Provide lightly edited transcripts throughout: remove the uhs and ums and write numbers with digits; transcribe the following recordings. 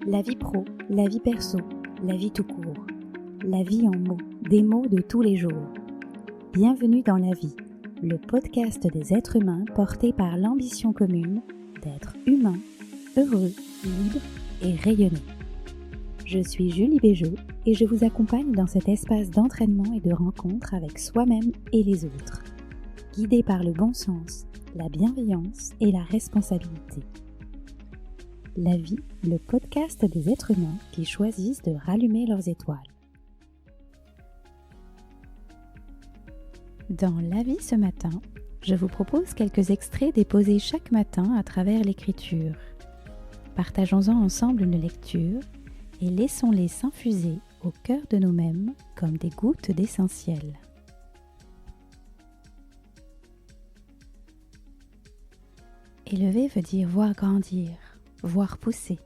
La vie pro, la vie perso, la vie tout court. La vie en mots, des mots de tous les jours. Bienvenue dans La Vie, le podcast des êtres humains porté par l'ambition commune d'être humain, heureux, libre et rayonnant. Je suis Julie Béjot et je vous accompagne dans cet espace d'entraînement et de rencontre avec soi-même et les autres, guidé par le bon sens, la bienveillance et la responsabilité. La Vie, le podcast des êtres humains qui choisissent de rallumer leurs étoiles. Dans La Vie ce matin, je vous propose quelques extraits déposés chaque matin à travers l'écriture. Partageons-en ensemble une lecture et laissons-les s'infuser au cœur de nous-mêmes comme des gouttes d'essentiel. Élever veut dire voir grandir, voir pousser,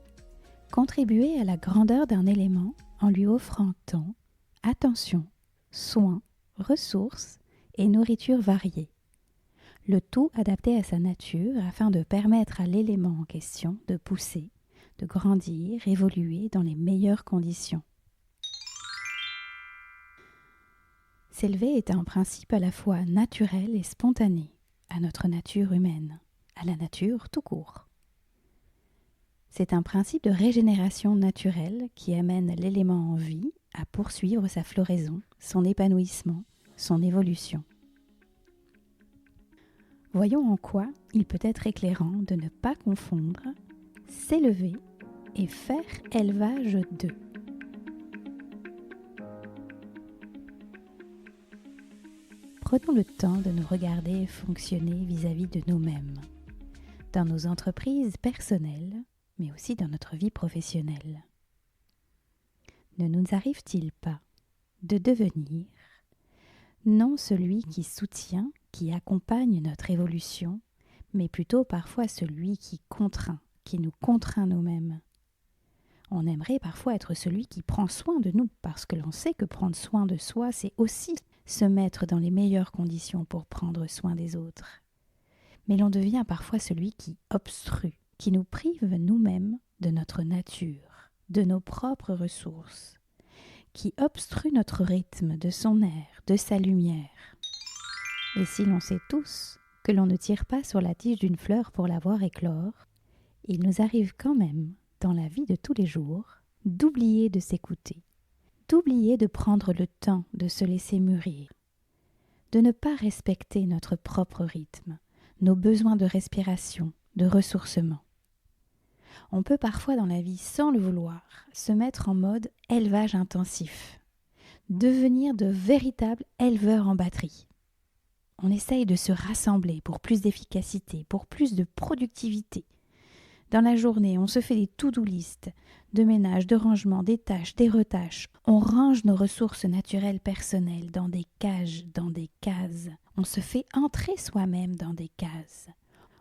contribuer à la grandeur d'un élément en lui offrant temps, attention, soins, ressources et nourriture variée. Le tout adapté à sa nature afin de permettre à l'élément en question de pousser, de grandir, évoluer dans les meilleures conditions. S'élever est un principe à la fois naturel et spontané, à notre nature humaine, à la nature tout court. C'est un principe de régénération naturelle qui amène l'élément en vie à poursuivre sa floraison, son épanouissement, son évolution. Voyons en quoi il peut être éclairant de ne pas confondre s'élever et faire élevage de. Prenons le temps de nous regarder fonctionner vis-à-vis de nous-mêmes, dans nos entreprises personnelles, mais aussi dans notre vie professionnelle. Ne nous arrive-t-il pas de devenir non celui qui soutient, qui accompagne notre évolution, mais plutôt parfois celui qui contraint, qui nous contraint nous-mêmes. On aimerait parfois être celui qui prend soin de nous, parce que l'on sait que prendre soin de soi, c'est aussi se mettre dans les meilleures conditions pour prendre soin des autres. Mais l'on devient parfois celui qui obstrue, qui nous prive nous-mêmes de notre nature, de nos propres ressources, qui obstrue notre rythme, de son air, de sa lumière. Et si l'on sait tous que l'on ne tire pas sur la tige d'une fleur pour la voir éclore, il nous arrive quand même, dans la vie de tous les jours, d'oublier de s'écouter, d'oublier de prendre le temps de se laisser mûrir, de ne pas respecter notre propre rythme, nos besoins de respiration, de ressourcement. On peut parfois dans la vie, sans le vouloir, se mettre en mode élevage intensif, devenir de véritables éleveurs en batterie. On essaye de se rassembler pour plus d'efficacité, pour plus de productivité. Dans la journée, on se fait des to-do list, de ménage, de rangement, des tâches, des retâches. On range nos ressources naturelles personnelles dans des cages, dans des cases. On se fait entrer soi-même dans des cases.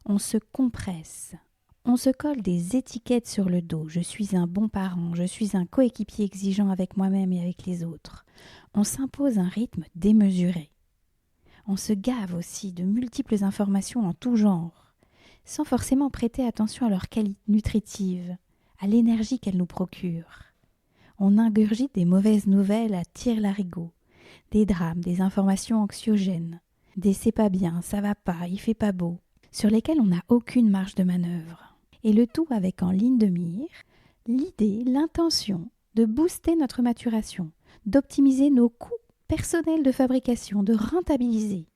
On se compresse. On se colle des étiquettes sur le dos. Je suis un bon parent, je suis un coéquipier exigeant avec moi-même et avec les autres. On s'impose un rythme démesuré. On se gave aussi de multiples informations en tout genre, sans forcément prêter attention à leur qualité nutritive, à l'énergie qu'elles nous procurent. On ingurgite des mauvaises nouvelles à tire-larigot, des drames, des informations anxiogènes, des c'est pas bien, ça va pas, il fait pas beau, sur lesquels on n'a aucune marge de manœuvre. Et le tout avec en ligne de mire l'idée, l'intention de booster notre maturation, d'optimiser nos coûts personnels de fabrication, de rentabiliser,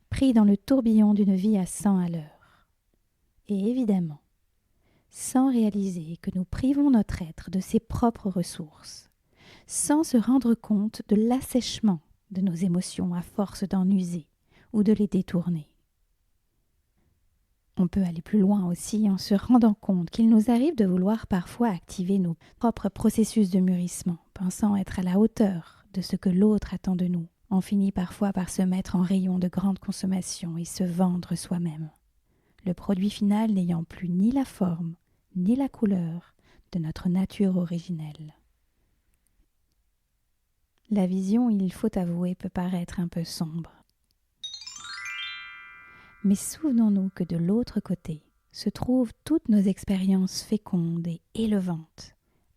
pris dans le tourbillon d'une vie à 100 à l'heure. Et évidemment, sans réaliser que nous privons notre être de ses propres ressources, sans se rendre compte de l'assèchement de nos émotions à force d'en user ou de les détourner. On peut aller plus loin aussi en se rendant compte qu'il nous arrive de vouloir parfois activer nos propres processus de mûrissement, pensant être à la hauteur de ce que l'autre attend de nous. On finit parfois par se mettre en rayon de grande consommation et se vendre soi-même, le produit final n'ayant plus ni la forme, ni la couleur de notre nature originelle. La vision, il faut avouer, peut paraître un peu sombre. Mais souvenons-nous que de l'autre côté se trouvent toutes nos expériences fécondes et élevantes,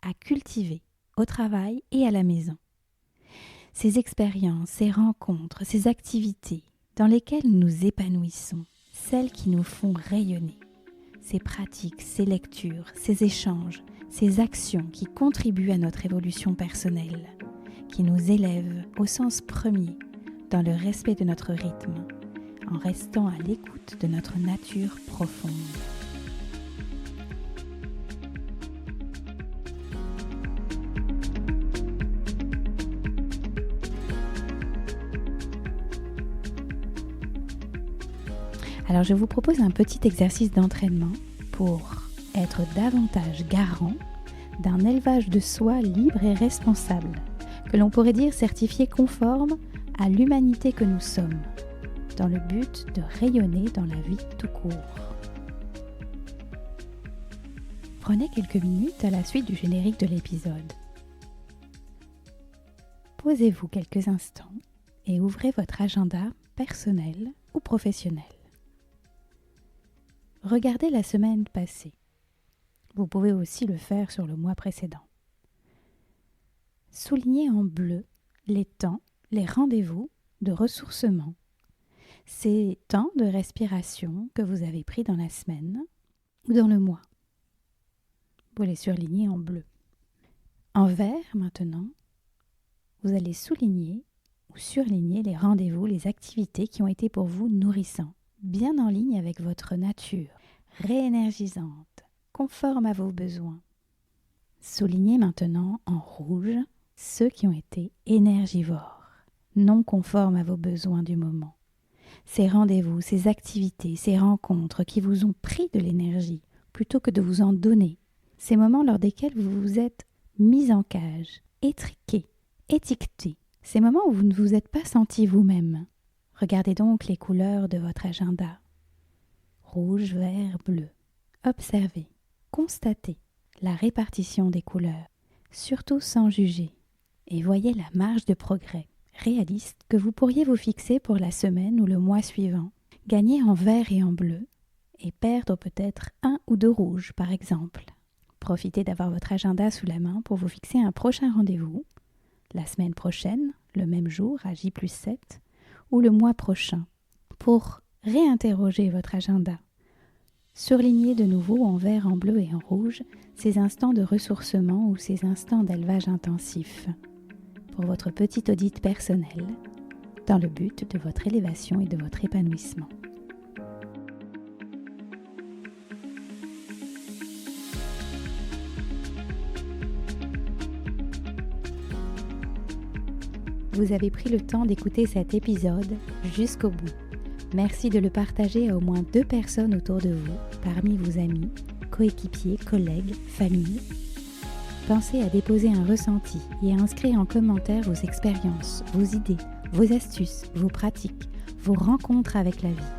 à cultiver au travail et à la maison. Ces expériences, ces rencontres, ces activités dans lesquelles nous nous épanouissons, celles qui nous font rayonner, ces pratiques, ces lectures, ces échanges, ces actions qui contribuent à notre évolution personnelle, qui nous élèvent au sens premier dans le respect de notre rythme, en restant à l'écoute de notre nature profonde. Alors je vous propose un petit exercice d'entraînement pour être davantage garant d'un élevage de soi libre et responsable, que l'on pourrait dire certifié conforme à l'humanité que nous sommes, dans le but de rayonner dans la vie tout court. Prenez quelques minutes à la suite du générique de l'épisode. Posez-vous quelques instants et ouvrez votre agenda personnel ou professionnel. Regardez la semaine passée. Vous pouvez aussi le faire sur le mois précédent. Soulignez en bleu les temps, les rendez-vous de ressourcement, ces temps de respiration que vous avez pris dans la semaine ou dans le mois. Vous les surlignez en bleu. En vert, maintenant, vous allez souligner ou surligner les rendez-vous, les activités qui ont été pour vous nourrissants, bien en ligne avec votre nature, réénergisante, conforme à vos besoins. Soulignez maintenant en rouge ceux qui ont été énergivores, non conformes à vos besoins du moment. Ces rendez-vous, ces activités, ces rencontres qui vous ont pris de l'énergie plutôt que de vous en donner. Ces moments lors desquels vous vous êtes mis en cage, étriqué, étiqueté. Ces moments où vous ne vous êtes pas senti vous-même. Regardez donc les couleurs de votre agenda. Rouge, vert, bleu. Observez, constatez la répartition des couleurs, surtout sans juger. Et voyez la marge de progrès réaliste que vous pourriez vous fixer pour la semaine ou le mois suivant. Gagner en vert et en bleu et perdre peut-être 1 ou 2 rouges par exemple. Profitez d'avoir votre agenda sous la main pour vous fixer un prochain rendez-vous, la semaine prochaine, le même jour à J+7 ou le mois prochain, pour réinterroger votre agenda. Surlignez de nouveau en vert, en bleu et en rouge ces instants de ressourcement ou ces instants d'élevage intensif pour votre petit audit personnel dans le but de votre élévation et de votre épanouissement. Vous avez pris le temps d'écouter cet épisode jusqu'au bout. Merci de le partager à au moins 2 personnes autour de vous, parmi vos amis, coéquipiers, collègues, famille. Pensez à déposer un ressenti et à inscrire en commentaire vos expériences, vos idées, vos astuces, vos pratiques, vos rencontres avec la vie.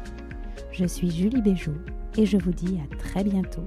Je suis Julie Béjot et je vous dis à très bientôt